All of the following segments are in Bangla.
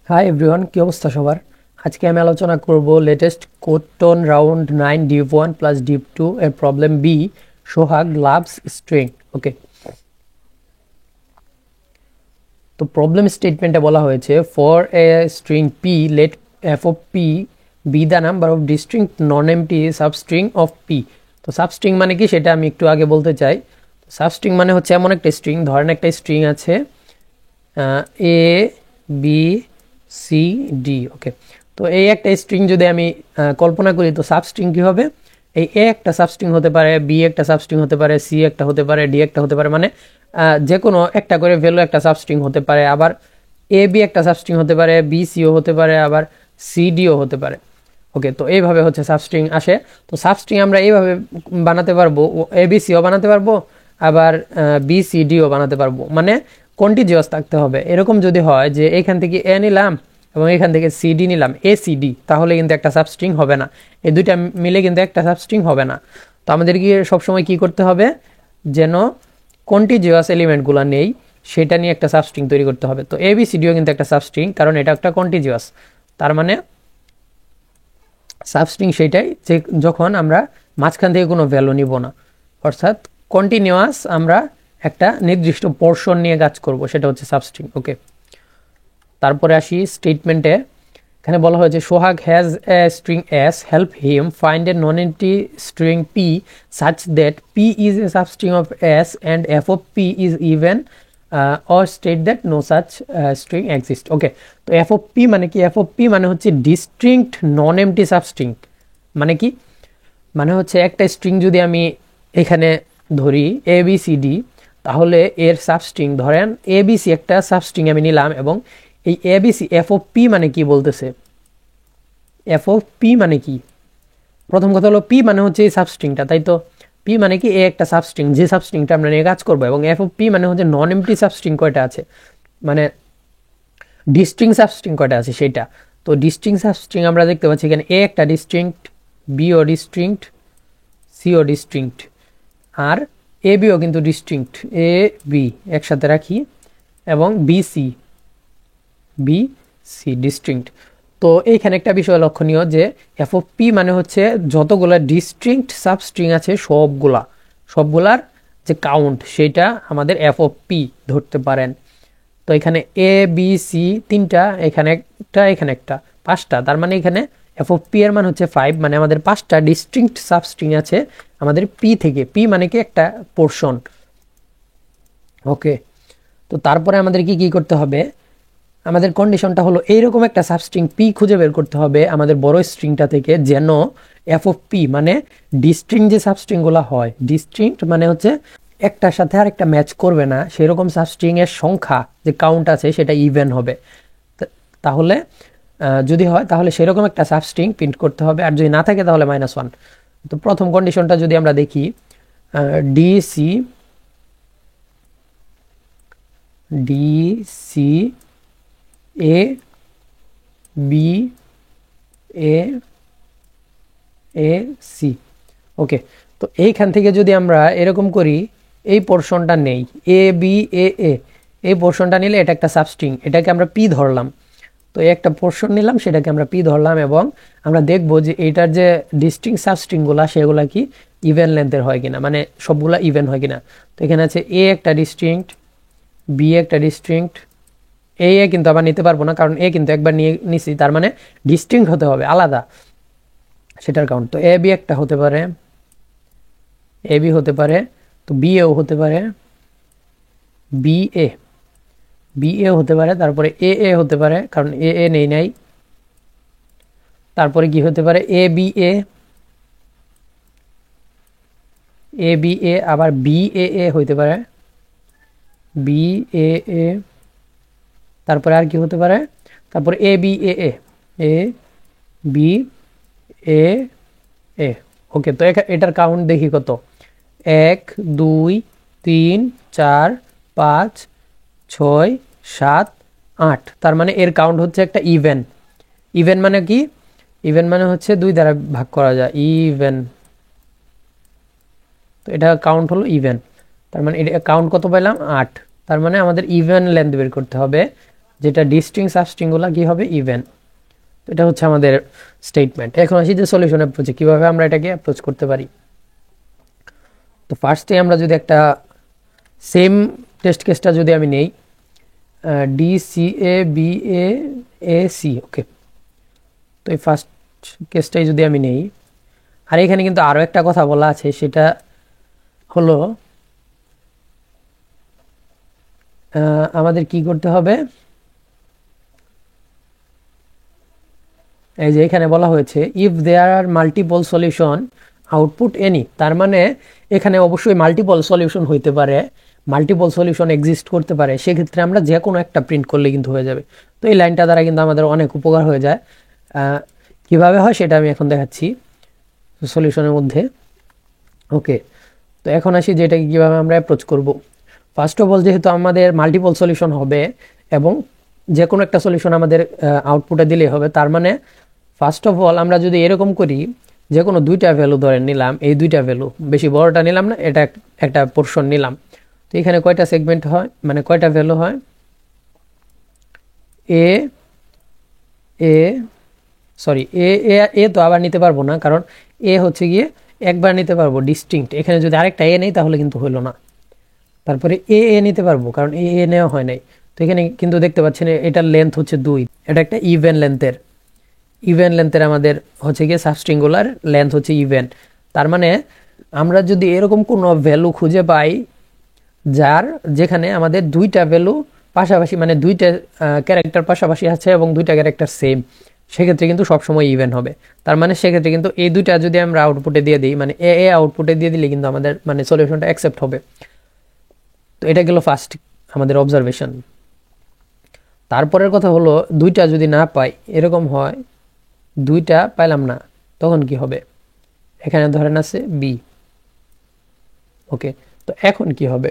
হাই এভরিওয়ান, কি অবস্থা সবার? আজকে আমি আলোচনা করব latest Codeton round 9 div 1 plus div 2 এর problem B, Sohag loves string. Okay, তো প্রবলেম স্টেটমেন্টে বলা হয়েছে for a string P let F of P be the number of distinct non empty substring of P. তো সাবস্ট্রিং মানে কি সেটা আমি একটু আগে বলতে চাই। সাবস্ট্রিং মানে হচ্ছে এমন একটা স্ট্রিং, ধরেন একটা স্ট্রিং আছে এ বি সি ডি। ওকে, তো এই একটা স্ট্রিং যদি আমি কল্পনা করি, তো সাবস্ট্রিং কি হবে? এই এ একটা সাবস্ট্রিং হতে পারে, বি একটা সাবস্ট্রিং হতে পারে, সি একটা হতে পারে, ডি একটা হতে পারে, মানে যে কোনো একটা করে ভ্যালু একটা সাবস্ট্রিং হতে পারে। আবার এ বি একটা সাবস্ট্রিং হতে পারে, বি সিও হতে পারে, আবার সি ডিও হতে পারে। ওকে, তো এইভাবে হচ্ছে সাবস্ট্রিং আসে। তো সাবস্ট্রিং আমরা এইভাবে বানাতে পারবো, এ বি সিও বানাতে পারবো, আবার বি সি ডিও বানাতে পারবো, মানে কন্টিজিউয়াস থাকতে হবে। এরকম যদি হয় যে এখান থেকে এ নিলাম এবং এখান থেকে সিডি নিলাম, এ সিডি, তাহলে কিন্তু একটা সাবস্ট্রিং হবে না। এই দুইটা মিলে কিন্তু একটা সাবস্ট্রিং হবে না। তো আমাদের কি সবসময় কি করতে হবে? যেন কন্টিজিউয়াস এলিমেন্টগুলো নেই, সেটা নিয়ে একটা সাবস্ট্রিং তৈরি করতে হবে। তো এ বি সিডিও কিন্তু একটা সাবস্ট্রিং, কারণ এটা একটা কন্টিজিউয়াস। তার মানে সাবস্ট্রিং সেইটাই যে যখন আমরা মাঝখান থেকে কোনো ভ্যালু নিব না, অর্থাৎ কন্টিনিউয়াস আমরা একটা নির্দিষ্ট পোর্শন নিয়ে কাজ করব, সেটা হচ্ছে সাবস্ট্রিং। ওকে, তারপরে আসি স্টেটমেন্টে। এখানে বলা হয়েছে Sohag has a string S help him find a non empty string P such that P is a substring of S and F of P is even or state that no such string exist. Okay, তো এফ অফ পি মানে কি? এফ অফ পি মানে হচ্ছে ডিস্টিংক্ট নন এমটি সাবস্ট্রিং। মানে কি? মানে হচ্ছে একটা স্ট্রিং যদি আমি এখানে ধরি এ বি সি ডি, তাহলে এর সাবস্ট্রিং ধরেন এ বি সি একটা সাবস্ট্রিং আমি নিলাম, এবং এই A B C F of P মানে কি বলতেছে? এফ অফ পি মানে কি? প্রথম কথা হলো পি মানে হচ্ছে এই সাবস্ট্রিংটা, তাই তো? পি মানে কি? এ একটা সাবস্ট্রিং, যে সাবস্ট্রিংটা আমরা নিয়ে কাজ করবো। এবং এফ অফ পি মানে হচ্ছে নন এমটি সাবস্ট্রিং কয়টা আছে, মানে ডিস্ট্রিং সাবস্ট্রিং কয়টা আছে সেটা। তো ডিস্ট্রিং সাবস্ট্রিং আমরা দেখতে পাচ্ছি এখানে এ একটা ডিস্ট্রিংক্ট, বিও ডিস্ট্রিংক্ট, সিও ডিস্ট্রিংক্ট, আর এ বিও কিন্তু ডিস্ট্রিংক্ট, এ বি একসাথে রাখি, এবং বি সি ডিস্ট্রিংক্ট। তো এইখানে একটা বিষয় লক্ষণীয় যে এফ অফ পি মানে হচ্ছে যতগুলা ডিস্ট্রিংক্ট সাবস্ট্রিং আছে সবগুলার যে কাউন্ট, সেটা আমাদের এফ অফ পি ধরতে পারেন। তো এখানে এ বি সি তিনটা, এখানে একটা, এখানে একটা, পাঁচটা। তার মানে এখানে এফ অফ পি এর মান হচ্ছে 5, মানে আমাদের পাঁচটা ডিস্ট্রিংক্ট সাবস্ট্রিং আছে আমাদের পি থেকে। পি মানে কি? একটা পোর্শন। ওকে, তো তারপরে আমাদের কি কি করতে হবে? আমাদের কন্ডিশনটা হলো এইরকম একটা সাবস্ট্রিং পি খুঁজে বের করতে হবে আমাদের বড় স্ট্রিংটা থেকে, যেন এফ অফ পি মানে ডিস্ট্রিং যে সাবস্ট্রিংগুলো হয়, ডিস্ট্রিংক্ট মানে হচ্ছে একটার সাথে আর একটা ম্যাচ করবে না, সেরকম সাবস্ট্রিং এর সংখ্যা যে কাউন্ট আছে সেটা ইভেন হবে। তাহলে যদি হয় তাহলে সেরকম একটা সাবস্ট্রিং প্রিন্ট করতে হবে, আর যদি না থাকে তাহলে -1। তো প্রথম কন্ডিশনটা যদি আমরা দেখি, DC DC A B A A C. Okay, তো এইখান থেকে যদি আমরা এরকম করি, এই পোর্শনটা নেই, এ বি এ এ, এই পোর্শনটা নিলে এটা একটা সাবস্ট্রিং, এটাকে আমরা পি ধরলাম। তো এই একটা পোর্শন নিলাম, সেটাকে আমরা পি ধরলাম, এবং আমরা দেখবো যে এইটার যে ডিস্ট্রিং সাবস্ট্রিংগুলা সেগুলা কি ইভেন লেন্থের হয় কিনা, মানে সবগুলা ইভেন হয় কিনা। তো এখানে আছে এ একটা ডিস্ট্রিংক্ট, বি একটা ডিস্ট্রিংক্ট, এ কিন্তু আবার নিতে পারবো না, কারণ এ কিন্তু একবার নিয়ে নিছি, তার মানে ডিস্টিংক্ট হতে হবে, আলাদা সেটার কাউন্ট। তো এ বি একটা হতে পারে, এ বি হতে পারে, তো বি এও হতে পারে, বি এ হতে পারে, তারপরে এ হতে পারে, কারণ এ নেই নাই। তারপরে কি হতে পারে? এ বি এ আবার বি এ হইতে পারে, বি এ। তারপরে আর কি হতে পারে? তারপরে এ বি এ বি এ এ। ওকে, তো এটার কাউন্ট দেখি কত? 1 2 3 4 5 6 7 8। তার মানে এর কাউন্ট হচ্ছে একটা ইভেন। ইভেন মানে কি? ইভেন মানে হচ্ছে 2 দ্বারা ভাগ করা যায়, ইভেন। তো এটা কাউন্ট হলো ইভেন, তার মানে এটা কাউন্ট কত পাইলাম? 8। তার মানে আমাদের ইভেন লেন্থ বের করতে হবে, যেটা ডিস্ট্রিং সাবস্ট্রিংগুলো কি হবে ইভেন। তো এটা হচ্ছে আমাদের স্টেটমেন্ট। এখন আসি যে সলিউশন অ্যাপ্রোচে কিভাবে আমরা এটাকে অ্যাপ্রোচ করতে পারি। তো ফার্স্টে আমরা যদি একটা সেম টেস্ট কেসটা যদি আমি নেই DCABAAC, ওকে। তো এই ফার্স্ট কেসটাই যদি আমি নেই, আর এখানে কিন্তু আরও একটা কথা বলা আছে, সেটা হলো আমাদের কি করতে হবে, এই যে এখানে বলা হয়েছে if there are multiple solution output any, তার মানে এখানে অবশ্যই মাল্টিপল সলিউশন হইতে পারে, মাল্টিপল সলিউশন এক্সিস্ট করতে পারে, সেক্ষেত্রে আমরা যে কোনো একটা প্রিন্ট করলে কিন্তু হয়ে যাবে। তো এই লাইনটা দ্বারা কিন্তু আমাদের অনেক উপকার হয়ে যায়। কিভাবে হয় সেটা আমি এখন দেখাচ্ছি সলিউশনের মধ্যে, ওকে। তো এখন আসি যে এটাকে কীভাবে আমরা অ্যাপ্রোচ করব। ফার্স্ট অফ অল যেহেতু আমাদের মাল্টিপল সলিউশন হবে এবং যে কোনো একটা সলিউশন আমাদের আউটপুটে দিলেই হবে, তার মানে ফার্স্ট অফ অল আমরা যদি এরকম করি, যে কোনো দুইটা ভ্যালু ধরে নিলাম, এই দুইটা ভ্যালু, বেশি বড়টা নিলাম না, এটা একটা পোর্শন নিলাম। তো এখানে কয়টা সেগমেন্ট হয়, মানে কয়টা ভ্যালু হয়, এ এ সরি এ এ এ তো আবার নিতে পারবো না, কারণ এ হচ্ছে গিয়ে একবার নিতে পারবো ডিস্টিংক্ট, এখানে যদি আরেকটা এ নেই তাহলে কিন্তু হইলো না। তারপরে এ এ নিতে পারবো, কারণ এ এ নেওয়া হয় নাই। তো এখানে কিন্তু দেখতে পাচ্ছেন এটার লেন্থ হচ্ছে 2, এটা একটা ইভেন লেন্থের আমাদের হচ্ছে গিয়ে সাবস্ট্রিংগুলার লেন্থ হচ্ছে ইভেন। তার মানে আমরা যদি এরকম কোনো ভ্যালু খুঁজে পাই যেখানে আমাদের দুইটা ভ্যালু পাশাপাশি, মানে দুইটা ক্যারেক্টার পাশাপাশি আছে এবং দুইটা ক্যারেক্টার সেম, সেক্ষেত্রে কিন্তু সবসময় ইভেন হবে। তার মানে সেক্ষেত্রে কিন্তু এই দুইটা যদি আমরা আউটপুটে দিয়ে দিই, মানে এ এ আউটপুটে দিয়ে দিলে কিন্তু আমাদের মানে সলিউশনটা অ্যাকসেপ্ট হবে। তো এটা গেল ফার্স্ট আমাদের অবজারভেশন। তারপরের কথা হলো দুইটা যদি না পাই, এরকম হয় দুইটা পাইলাম না, তখন কি হবে, এখানে ধরেন আছে বি, ওকে। তো এখন কি হবে,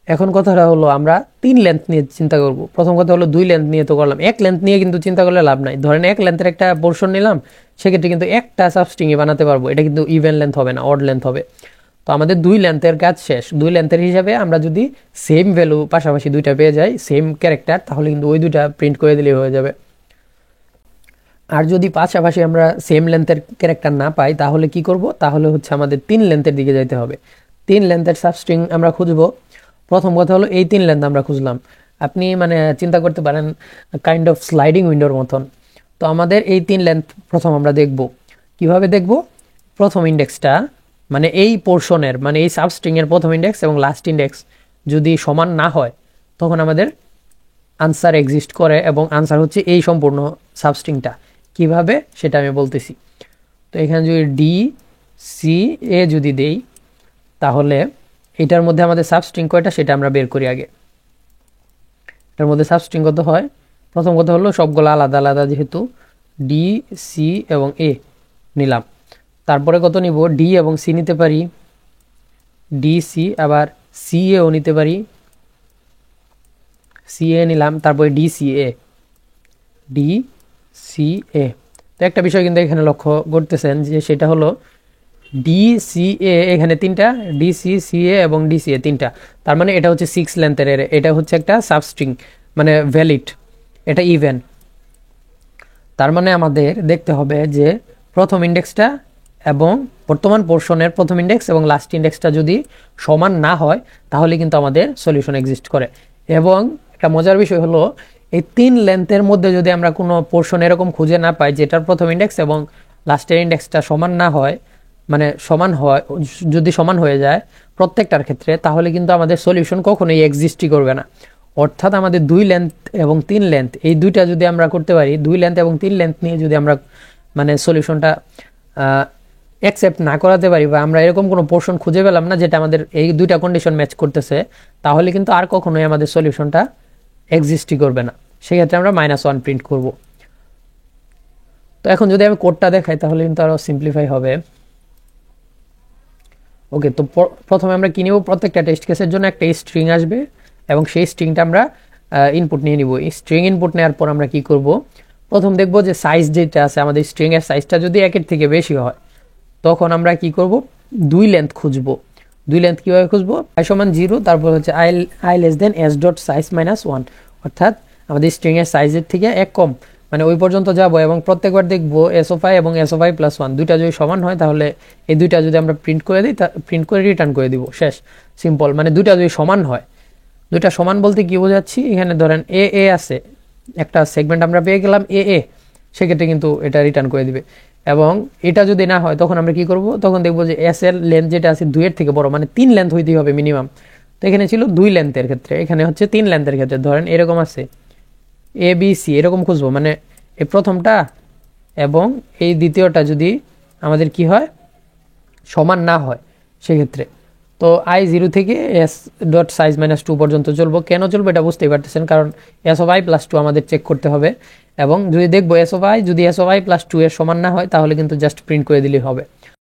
এখন কথাটা হলো আমরা 3 লেন্থ নিয়ে চিন্তা করব। প্রথম কথা হলো 2 লেন্থ নিয়ে তো করলাম, 1 লেন্থ নিয়ে কিন্তু চিন্তা করলে লাভ নাই। ধরেন 1 লেন্থের একটা পোর্শন নিলাম, সেক্ষেত্রে কিন্তু একটা সাবস্ট্রিংই বানাতে পারবো, এটা কিন্তু ইভেন লেন্থ হবে না, অড লেন্থ হবে। তো আমাদের 2 লেন্থের কাজ শেষ। 2 লেন্থের হিসাবে আমরা যদি সেম ভ্যালু পাশাপাশি দুইটা পেয়ে যাই, সেম ক্যারেক্টার, তাহলে কিন্তু ওই দুইটা প্রিন্ট করে দিলেই হয়ে যাবে। আর যদি পাশাপাশি আমরা সেম লেন্থের ক্যারেক্টার না পাই, তাহলে কি করব, তাহলে হচ্ছে আমাদের 3 লেন্থের দিকে যাইতে হবে। 3 লেন্থের সাবস্ট্রিং আমরা খুঁজবো। প্রথম কথা হলো এই 3 লেন্থ আমরা খুঁজলাম, আপনি মানে চিন্তা করতে পারেন কাইন্ড অফ স্লাইডিং উইন্ডোর মতন। তো আমাদের এই 3 লেন্থ প্রথম আমরা দেখব। কিভাবে দেখব, প্রথম ইন্ডেক্সটা মানে এই পোর্শনের, মানে এই সাবস্ট্রিংয়ের প্রথম ইন্ডেক্স এবং লাস্ট ইন্ডেক্স যদি সমান না হয়, তখন আমাদের আনসার এক্সিস্ট করে, এবং আনসার হচ্ছে এই সম্পূর্ণ সাবস্ট্রিংটা। কিভাবে সেটা আমি বলতেছি। তো এখানে যদি ডি সি এ যদি দেই, তাহলে এটার মধ্যে আমাদের সাবস্ট্রিং কয়টা সেটা আমরা বের করি আগে। এটার মধ্যে সাবস্ট্রিং কত হয়, প্রথম কথা হলো সবগুলো আলাদা আলাদা, যেহেতু ডি সি এবং এ নিলাম। তারপরে কত নিব, ডি এবং সি নিতে পারি, ডি সি, আবার সি এও নিতে পারি, সি এ নিলাম, তারপরে ডি সি এ, ডি সি এ। তো একটা বিষয় কিন্তু এখানে লক্ষ্য করতেছেন যে সেটা হলো ডিসিএ এখানে 3টা, ডিসি সিএ এবং ডিসিএ 3টা। তার মানে এটা হচ্ছে 6 লেন্থের, এটা হচ্ছে একটা সাবস্ট্রিং, মানে ভ্যালিড, এটা ইভেন। তার মানে আমাদের দেখতে হবে যে প্রথম ইন্ডেক্সটা এবং বর্তমান পোর্শনের প্রথম ইন্ডেক্স এবং লাস্ট ইন্ডেক্সটা যদি সমান না হয়, তাহলে কিন্তু আমাদের সলিউশন এক্সিস্ট করে। এবং একটা মজার বিষয় হলো এই 3 লেন্থের মধ্যে যদি আমরা কোনো পোর্শন এরকম খুঁজে না পাই যেটার প্রথম ইন্ডেক্স এবং লাস্টের ইন্ডেক্সটা সমান না হয়, মানে সমান হয়, যদি সমান হয়ে যায় প্রত্যেকটার ক্ষেত্রে, তাহলে কিন্তু আমাদের সলিউশন কখনোই এক্সিস্টই করবে না। অর্থাৎ আমাদের 2 লেন্থ এবং 3 লেন্থ এই দুইটা যদি আমরা করতে পারি, 2 লেন্থ এবং 3 লেন্থ নিয়ে যদি আমরা মানে সলিউশনটা অ্যাকসেপ্ট না করাতে পারি, বা আমরা এরকম কোনো পোর্শন খুঁজে পেলাম না যেটা আমাদের এই দুইটা কন্ডিশন ম্যাচ করতেছে, তাহলে কিন্তু আর কখনোই আমাদের সলিউশনটা এক্সিস্টই করবে না। সেক্ষেত্রে আমরা -1 প্রিন্ট করব। তো এখন যদি আমি কোডটা দেখাই, তাহলে কিন্তু আরও সিম্পলিফাই হবে। ওকে, তো প্রথমে আমরা কি নিব, প্রত্যেকটা টেস্ট কেসের জন্য একটা স্ট্রিং আসবে এবং সেই স্ট্রিংটা আমরা ইনপুট নিয়ে নিব। এই স্ট্রিং ইনপুট নেওয়ার পর আমরা কি করব, প্রথম দেখব যে সাইজ যেটা আছে আমাদের স্ট্রিংয়ের সাইজটা যদি 1-এর থেকে বেশি হয়, তখন আমরা কি করব, 2 লেন্থ খুঁজব। 2 লেন্থ কীভাবে খুঁজবো, i = 0, তারপর হচ্ছে i less than s dot size -1, অর্থাৎ আমাদের স্ট্রিং এর সাইজের থেকে 1 কম, মানে ওই পর্যন্ত যাব এবং প্রত্যেকবার দেখবো এসওফাই এবং এসওফাই প্লাস 1 দুইটা যদি সমান হয় তাহলে এই দুইটা যদি আমরা প্রিন্ট করে দিই, প্রিন্ট করে রিটার্ন করে দিব, শেষ, সিম্পল। মানে দুইটা যদি সমান হয়, দুইটা সমান বলতে কি বোঝাচ্ছি, এখানে ধরেন এ এ আছে, একটা সেগমেন্ট আমরা পেয়ে গেলাম এ এ, সেক্ষেত্রে কিন্তু এটা রিটার্ন করে দিবে। এবং এটা যদি না হয় তখন আমরা কি করব, তখন দেখবো যে এস এর লেন্থ যেটা আছে 2 এর থেকে বড়, মানে 3 লেন্থ হইতেই হবে মিনিমাম। তো এখানে ছিল 2 লেন্থের ক্ষেত্রে, এখানে হচ্ছে 3 লেন্থের ক্ষেত্রে ধরেন এরকম আছে এ বি সি, এরকম খুঁজবো, মানে এই প্রথমটা এবং এই দ্বিতীয়টা যদি আমাদের কি হয়, সমান না হয় সেক্ষেত্রে, তো i0 থেকে s ডট সাইজ -2 পর্যন্ত চলবো। কেন চলবো এটা বুঝতেই পারতেছেন, কারণ s of i + 2 আমাদের চেক করতে হবে। এবং যদি দেখবো s of i যদি s of i + 2 এর সমান না হয় তাহলে কিন্তু জাস্ট প্রিন্ট করে দিলেই হবে।